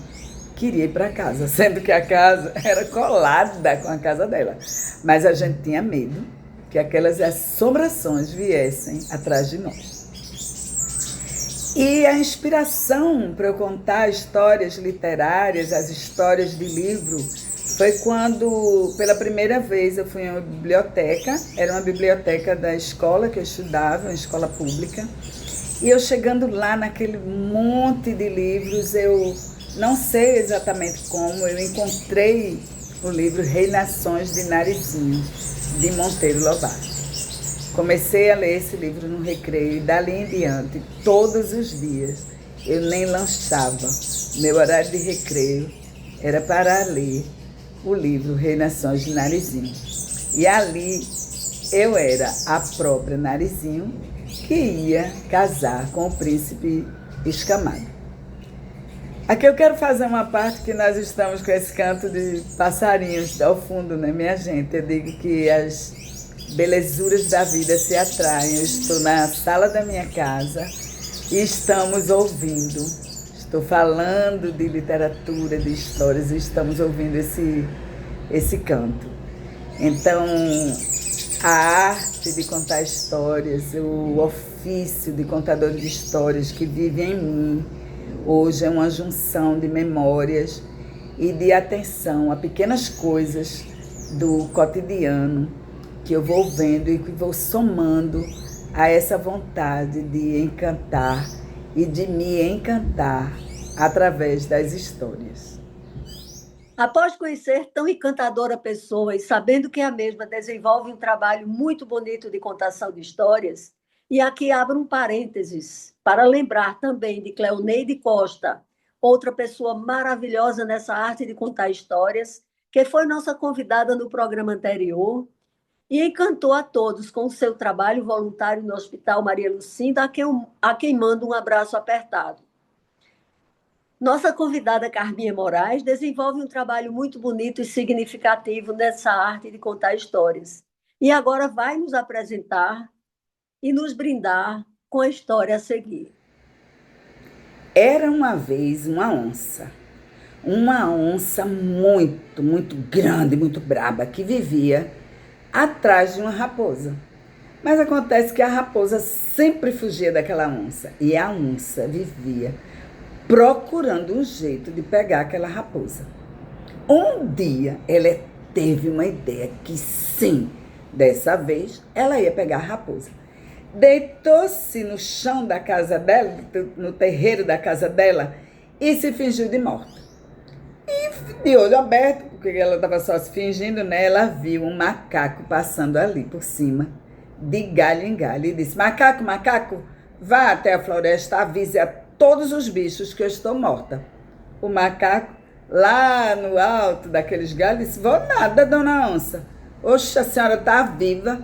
queria ir para casa, sendo que a casa era colada com a casa dela. Mas a gente tinha medo que aquelas assombrações viessem atrás de nós. E a inspiração para eu contar histórias literárias, as histórias de livro, foi quando, pela primeira vez, eu fui em uma biblioteca. Era uma biblioteca da escola que eu estudava, uma escola pública. E eu chegando lá naquele monte de livros, eu não sei exatamente como, eu encontrei o livro Reinações de Narizinho, de Monteiro Lobato. Comecei a ler esse livro no recreio e dali em diante, todos os dias, eu nem lanchava. Meu horário de recreio era para ler o livro Reinações de Narizinho. E ali eu era a própria Narizinho que ia casar com o príncipe Escamado. Aqui eu quero fazer uma parte que nós estamos com esse canto de passarinhos ao fundo, né, minha gente? Eu digo que as belezuras da vida se atraem. Eu estou na sala da minha casa e estamos ouvindo. Estou falando de literatura, de histórias, e estamos ouvindo esse canto. Então, a arte de contar histórias, o ofício de contador de histórias que vive em mim, hoje é uma junção de memórias e de atenção a pequenas coisas do cotidiano que eu vou vendo e que vou somando a essa vontade de encantar e de me encantar através das histórias. Após conhecer tão encantadora pessoa e sabendo que a mesma desenvolve um trabalho muito bonito de contação de histórias, e aqui abro um parênteses para lembrar também de Cleoneide Costa, outra pessoa maravilhosa nessa arte de contar histórias, que foi nossa convidada no programa anterior e encantou a todos com o seu trabalho voluntário no Hospital Maria Lucinda, a quem mando um abraço apertado. Nossa convidada Carminha Moraes desenvolve um trabalho muito bonito e significativo nessa arte de contar histórias. E agora vai nos apresentar e nos brindar com a história a seguir. Era uma vez uma onça muito, muito grande, muito braba, que vivia atrás de uma raposa. Mas acontece que a raposa sempre fugia daquela onça, e a onça vivia procurando um jeito de pegar aquela raposa. Um dia ela teve uma ideia que sim, dessa vez ela ia pegar a raposa. Deitou-se no chão da casa dela, no terreiro da casa dela, e se fingiu de morta. E de olho aberto, porque ela estava só se fingindo, né? Ela viu um macaco passando ali por cima, de galho em galho, e disse: macaco, macaco, vá até a floresta, avise a todos os bichos que eu estou morta. O macaco, lá no alto daqueles galhos, disse: vou nada, dona onça. Oxe, a senhora está viva.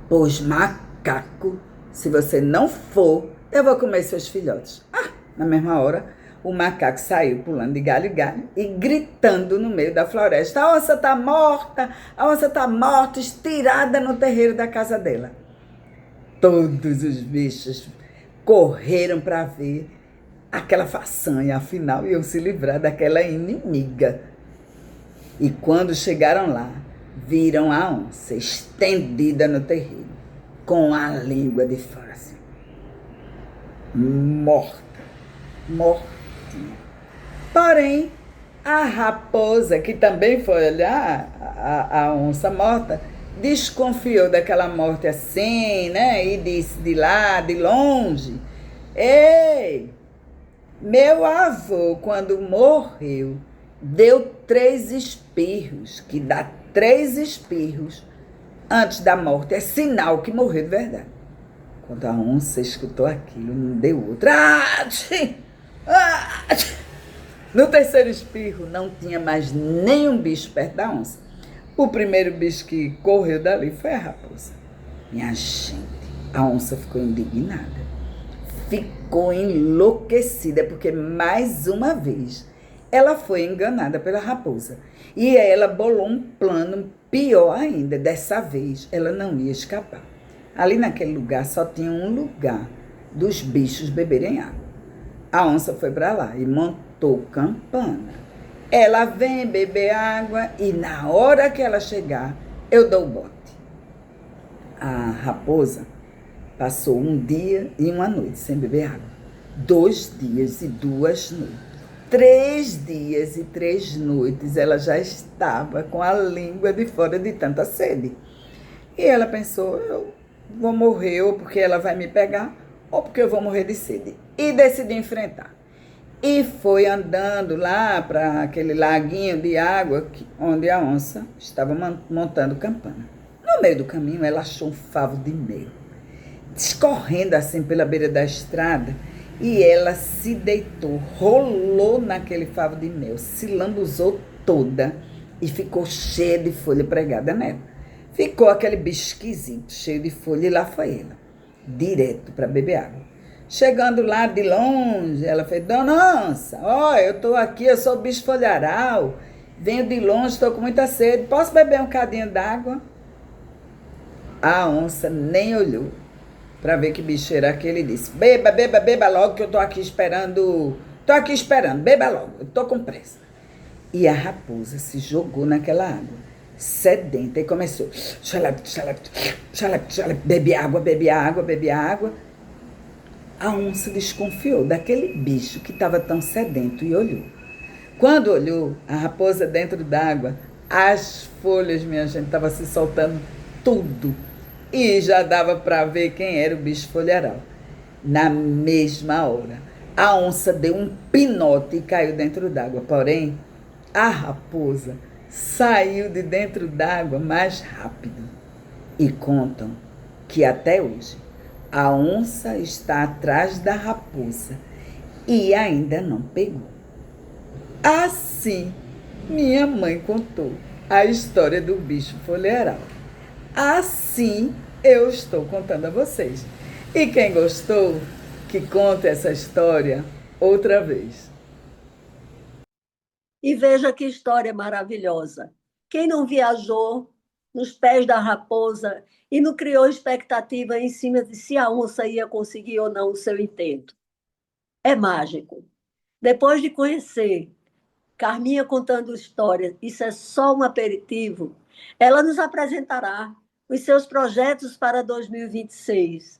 Pois, macaco, se você não for, eu vou comer seus filhotes. Na mesma hora, o macaco saiu pulando de galho em galho e gritando no meio da floresta: a onça está morta, a onça está morta, estirada no terreiro da casa dela. Todos os bichos correram para ver aquela façanha, afinal iam se livrar daquela inimiga. E quando chegaram lá, viram a onça estendida no terreiro, com a língua de fora, assim, morta. Porém, a raposa, que também foi olhar a onça morta, desconfiou daquela morte assim, né? E disse de lá, de longe: ei, meu avô, quando morreu, deu 3 espirros, que dá 3 espirros antes da morte. É sinal que morreu de verdade. Quando a onça escutou aquilo, não deu outra. No terceiro espirro, não tinha mais nenhum bicho perto da onça. O primeiro bicho que correu dali foi a raposa. Minha gente, a onça ficou indignada. Ficou enlouquecida, porque mais uma vez ela foi enganada pela raposa. E ela bolou um plano pior ainda. Dessa vez, ela não ia escapar. Ali naquele lugar só tinha um lugar dos bichos beberem água. A onça foi para lá e montou campana. Ela vem beber água e na hora que ela chegar, eu dou o bote. A raposa passou um dia e uma noite sem beber água. 2 dias e 2 noites. 3 dias e 3 noites ela já estava com a língua de fora de tanta sede. E ela pensou, eu vou morrer ou porque ela vai me pegar ou porque eu vou morrer de sede. E decidiu enfrentar. E foi andando lá para aquele laguinho de água onde a onça estava montando campana. No meio do caminho, ela achou um favo de mel, escorrendo assim pela beira da estrada, e ela se deitou, rolou naquele favo de mel, se lambuzou toda e ficou cheia de folha pregada nela. Ficou aquele bicho esquisito, cheio de folha, e lá foi ela, direto para beber água. Chegando lá de longe, ela fez, Dona Onça, eu estou aqui, eu sou o bicho folharal, venho de longe, estou com muita sede, posso beber um cadinho d'água? A onça nem olhou para ver que bicho era aquele e disse, beba logo que eu estou aqui esperando, beba logo, eu estou com pressa. E a raposa se jogou naquela água, sedenta, e começou, bebe água. A onça desconfiou daquele bicho que estava tão sedento e olhou. Quando olhou, a raposa dentro d'água, as folhas, minha gente, estavam se soltando tudo. E já dava para ver quem era o bicho folharal. Na mesma hora, a onça deu um pinote e caiu dentro d'água. Porém, a raposa saiu de dentro d'água mais rápido. E contam que até hoje a onça está atrás da raposa e ainda não pegou. Assim, minha mãe contou a história do bicho folharal. Assim, eu estou contando a vocês. E quem gostou, que conte essa história outra vez. E veja que história maravilhosa. Quem não viajou nos pés da raposa e não criou expectativa em cima de se a onça ia conseguir ou não o seu intento? É mágico. Depois de conhecer Carminha contando histórias, isso é só um aperitivo, ela nos apresentará os seus projetos para 2026.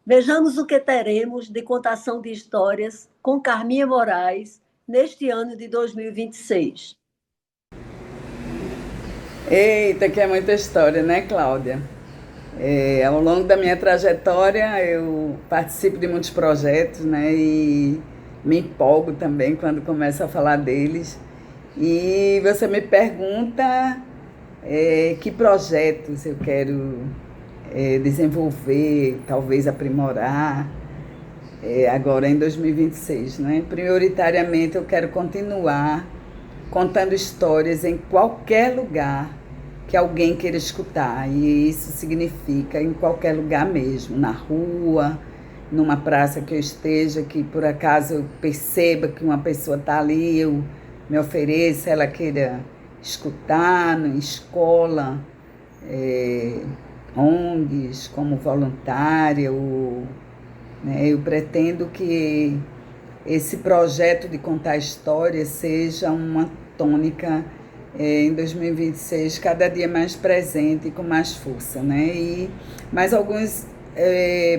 Vejamos o que teremos de contação de histórias com Carminha Moraes neste ano de 2026. Eita, que é muita história, né, Cláudia? Ao longo da minha trajetória, eu participo de muitos projetos, né, e me empolgo também quando começo a falar deles. E você me pergunta que projetos eu quero desenvolver, talvez aprimorar, agora em 2026, né? Prioritariamente, eu quero continuar contando histórias em qualquer lugar que alguém queira escutar. E isso significa em qualquer lugar mesmo, na rua, numa praça que eu esteja, que por acaso eu perceba que uma pessoa está ali, eu me ofereça, ela queira escutar, na escola, ONGs, como voluntária, né? Eu pretendo que esse projeto de contar histórias seja uma tônica em 2026, cada dia mais presente e com mais força, né? E mais alguns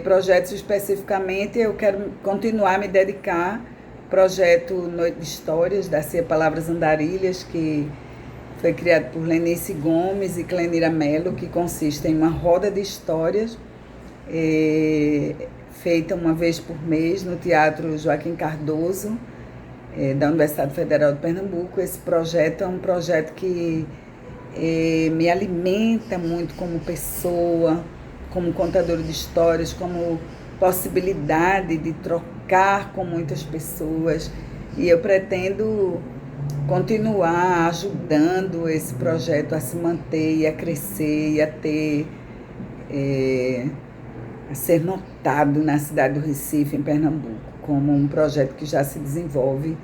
projetos especificamente, eu quero continuar a me dedicar ao projeto Noite de Histórias, da CIA Palavras Andarilhas, que foi criado por Lenice Gomes e Clenira Mello, que consiste em uma roda de histórias feita uma vez por mês no Teatro Joaquim Cardoso, da Universidade Federal de Pernambuco. Esse projeto é um projeto que me alimenta muito como pessoa, como contadora de histórias, como possibilidade de trocar com muitas pessoas. E eu pretendo continuar ajudando esse projeto a se manter e a crescer e a ter, a ser notado na cidade do Recife, em Pernambuco, como um projeto que já se desenvolve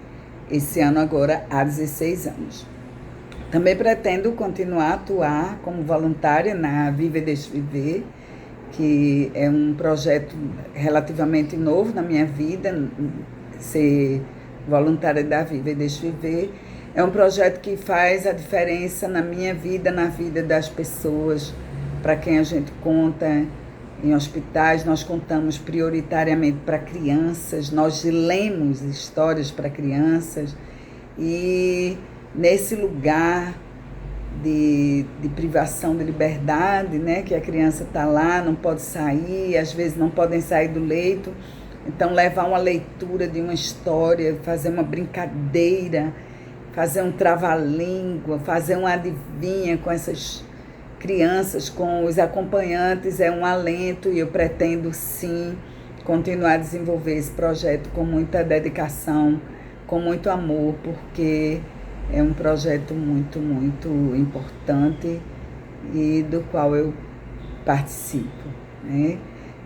esse ano agora há 16 anos. Também pretendo continuar a atuar como voluntária na Viva e Deixa Viver, que é um projeto relativamente novo na minha vida, ser voluntária da Viva e Deixa Viver. É um projeto que faz a diferença na minha vida, na vida das pessoas, para quem a gente conta, em hospitais, nós contamos prioritariamente para crianças, nós lemos histórias para crianças, e nesse lugar de privação de liberdade, né, que a criança está lá, não pode sair, às vezes não podem sair do leito, então levar uma leitura de uma história, fazer uma brincadeira, fazer um trava-língua, fazer uma adivinha com essas crianças, com os acompanhantes, é um alento, e eu pretendo sim continuar a desenvolver esse projeto com muita dedicação, com muito amor, porque é um projeto muito, muito importante e do qual eu participo, né?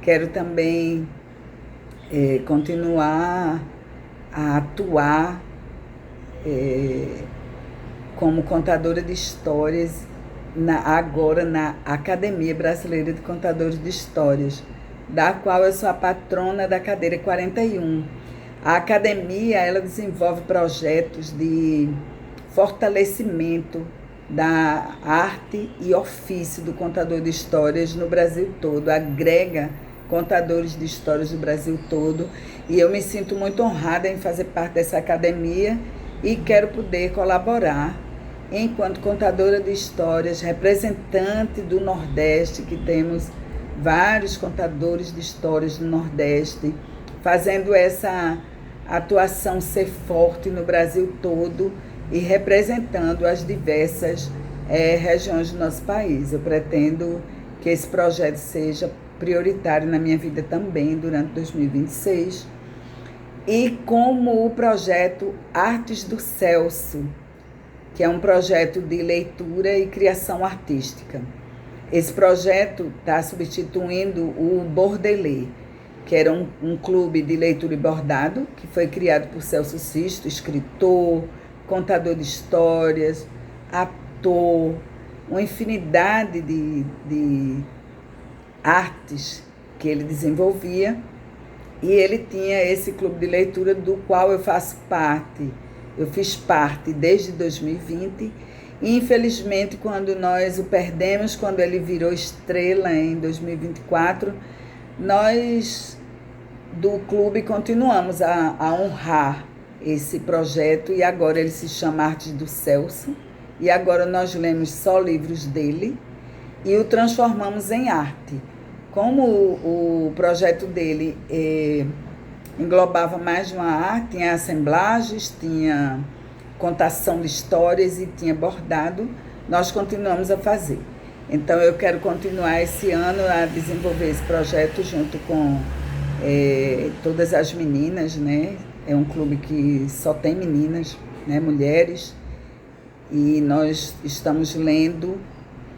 Quero também continuar a atuar como contadora de histórias agora na Academia Brasileira de Contadores de Histórias, da qual eu sou a patrona da cadeira 41. A academia, ela desenvolve projetos de fortalecimento da arte e ofício do contador de histórias no Brasil todo, agrega contadores de histórias do Brasil todo, e eu me sinto muito honrada em fazer parte dessa academia e quero poder colaborar enquanto contadora de histórias, representante do Nordeste, que temos vários contadores de histórias no Nordeste, fazendo essa atuação ser forte no Brasil todo e representando as diversas regiões do nosso país. Eu pretendo que esse projeto seja prioritário na minha vida também durante 2026. E como o projeto Artes do Celso, que é um projeto de leitura e criação artística. Esse projeto está substituindo o Bordelê, que era um clube de leitura e bordado, que foi criado por Celso Sisto, escritor, contador de histórias, ator, uma infinidade de artes que ele desenvolvia, e ele tinha esse clube de leitura do qual eu faço parte. Eu fiz parte desde 2020 e, infelizmente, quando nós o perdemos, quando ele virou estrela em 2024, nós do clube continuamos a honrar esse projeto, e agora ele se chama Artes do Celso, e agora nós lemos só livros dele e o transformamos em arte. Como o projeto dele englobava mais de uma arte, tinha assemblagens, tinha contação de histórias e tinha bordado, nós continuamos a fazer. Então eu quero continuar esse ano a desenvolver esse projeto junto com todas as meninas, né? É um clube que só tem meninas, né? Mulheres, e nós estamos lendo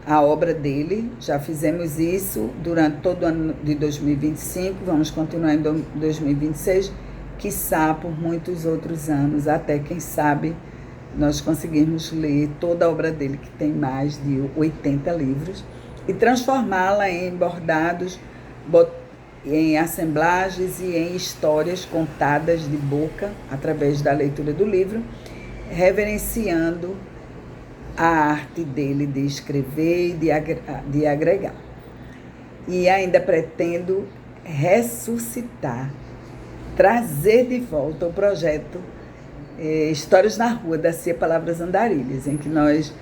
a obra dele, já fizemos isso durante todo o ano de 2025, vamos continuar em 2026, quiçá por muitos outros anos, até quem sabe nós conseguirmos ler toda a obra dele, que tem mais de 80 livros, e transformá-la em bordados, em assemblagens e em histórias contadas de boca, através da leitura do livro, reverenciando a arte dele de escrever e de agregar. E ainda pretendo ressuscitar, trazer de volta o projeto Histórias na Rua, da Cia Palavras Andarilhas, em que nós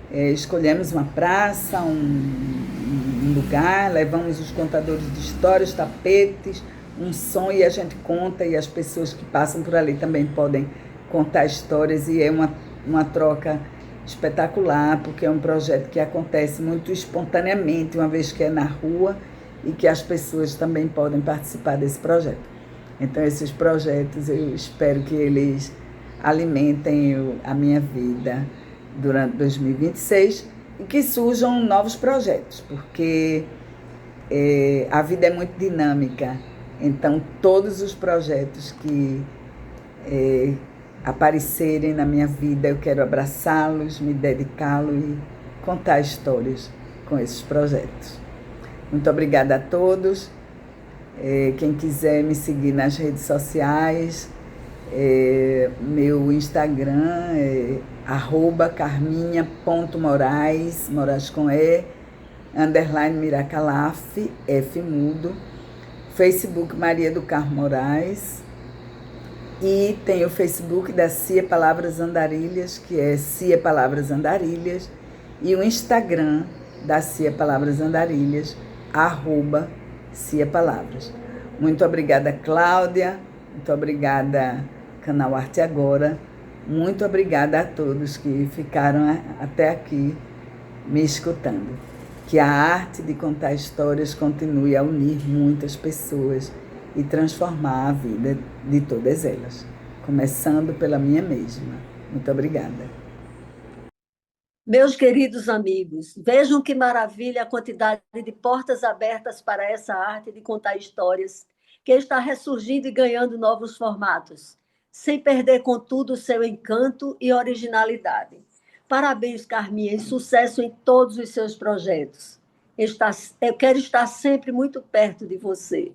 escolhemos uma praça, um lugar, levamos os contadores de histórias, tapetes, um som, e a gente conta, e as pessoas que passam por ali também podem contar histórias, e é uma troca espetacular, porque é um projeto que acontece muito espontaneamente, uma vez que é na rua, e que as pessoas também podem participar desse projeto. Então, esses projetos, eu espero que eles alimentem a minha vida durante 2026 e que surjam novos projetos, porque a vida é muito dinâmica. Então, todos os projetos que aparecerem na minha vida, eu quero abraçá-los, me dedicá-los e contar histórias com esses projetos. Muito obrigada a todos. Quem quiser me seguir nas redes sociais, meu Instagram é @carminha.moraes, Moraes com E, _Miracalaf, F mudo, Facebook Maria do Carmo Moraes, e tem o Facebook da Cia Palavras Andarilhas, que é Cia Palavras Andarilhas, e o Instagram da Cia Palavras Andarilhas, @Cia Palavras. Muito obrigada, Cláudia, muito obrigada, Canal Arte Agora, muito obrigada a todos que ficaram até aqui me escutando. Que a arte de contar histórias continue a unir muitas pessoas e transformar a vida de todas elas, começando pela minha mesma. Muito obrigada. Meus queridos amigos, vejam que maravilha a quantidade de portas abertas para essa arte de contar histórias, que está ressurgindo e ganhando novos formatos, sem perder, contudo, seu encanto e originalidade. Parabéns, Carminha, e sucesso em todos os seus projetos. Eu quero estar sempre muito perto de você.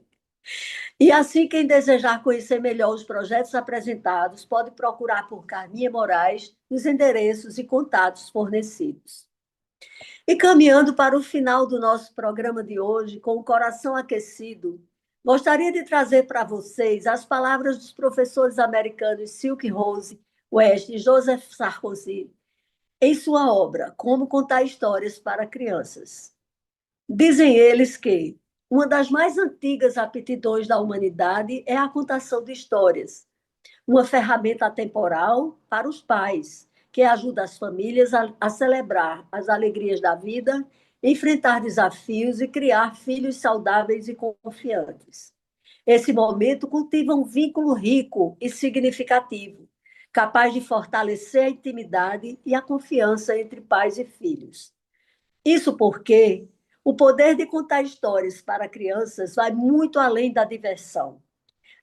E assim, quem desejar conhecer melhor os projetos apresentados, pode procurar por Carminha Moraes nos endereços e contatos fornecidos. E caminhando para o final do nosso programa de hoje, com o coração aquecido, gostaria de trazer para vocês as palavras dos professores americanos Silke Rose West e Joseph Sarkozy, em sua obra Como Contar Histórias para Crianças. Dizem eles que uma das mais antigas aptidões da humanidade é a contação de histórias, uma ferramenta atemporal para os pais, que ajuda as famílias a celebrar as alegrias da vida, enfrentar desafios e criar filhos saudáveis e confiantes. Esse momento cultiva um vínculo rico e significativo, capaz de fortalecer a intimidade e a confiança entre pais e filhos. Isso porque o poder de contar histórias para crianças vai muito além da diversão.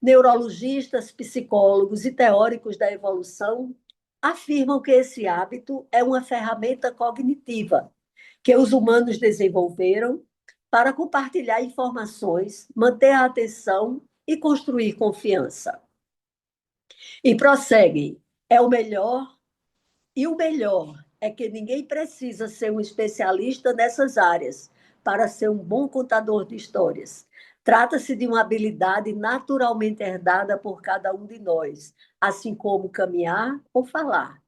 Neurologistas, psicólogos e teóricos da evolução afirmam que esse hábito é uma ferramenta cognitiva que os humanos desenvolveram para compartilhar informações, manter a atenção e construir confiança. E prosseguem, o melhor é que ninguém precisa ser um especialista nessas áreas para ser um bom contador de histórias. Trata-se de uma habilidade naturalmente herdada por cada um de nós, assim como caminhar ou falar.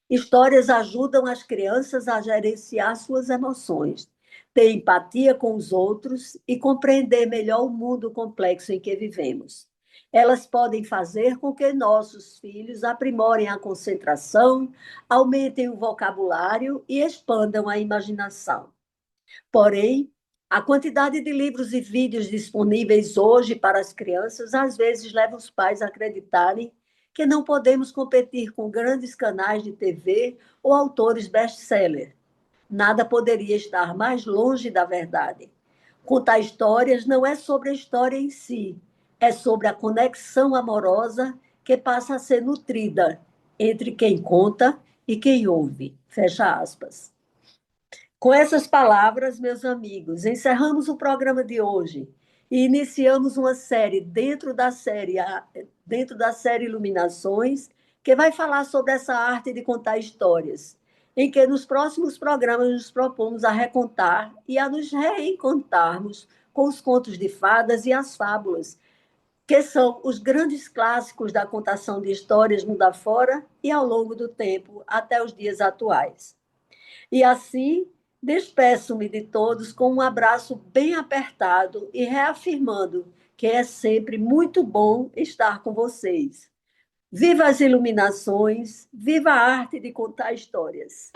Histórias ajudam as crianças a gerenciar suas emoções, ter empatia com os outros e compreender melhor o mundo complexo em que vivemos. Elas podem fazer com que nossos filhos aprimorem a concentração, aumentem o vocabulário e expandam a imaginação. Porém, a quantidade de livros e vídeos disponíveis hoje para as crianças às vezes leva os pais a acreditarem que não podemos competir com grandes canais de TV ou autores best-seller. Nada poderia estar mais longe da verdade. Contar histórias não é sobre a história em si, é sobre a conexão amorosa que passa a ser nutrida entre quem conta e quem ouve. Fecha aspas. Com essas palavras, meus amigos, encerramos o programa de hoje e iniciamos uma série dentro da série Iluminações, que vai falar sobre essa arte de contar histórias, em que nos próximos programas nos propomos a recontar e a nos reencontrarmos com os contos de fadas e as fábulas, que são os grandes clássicos da contação de histórias mundo afora e ao longo do tempo até os dias atuais. E assim, despeço-me de todos com um abraço bem apertado e reafirmando que é sempre muito bom estar com vocês. Viva as iluminações, viva a arte de contar histórias.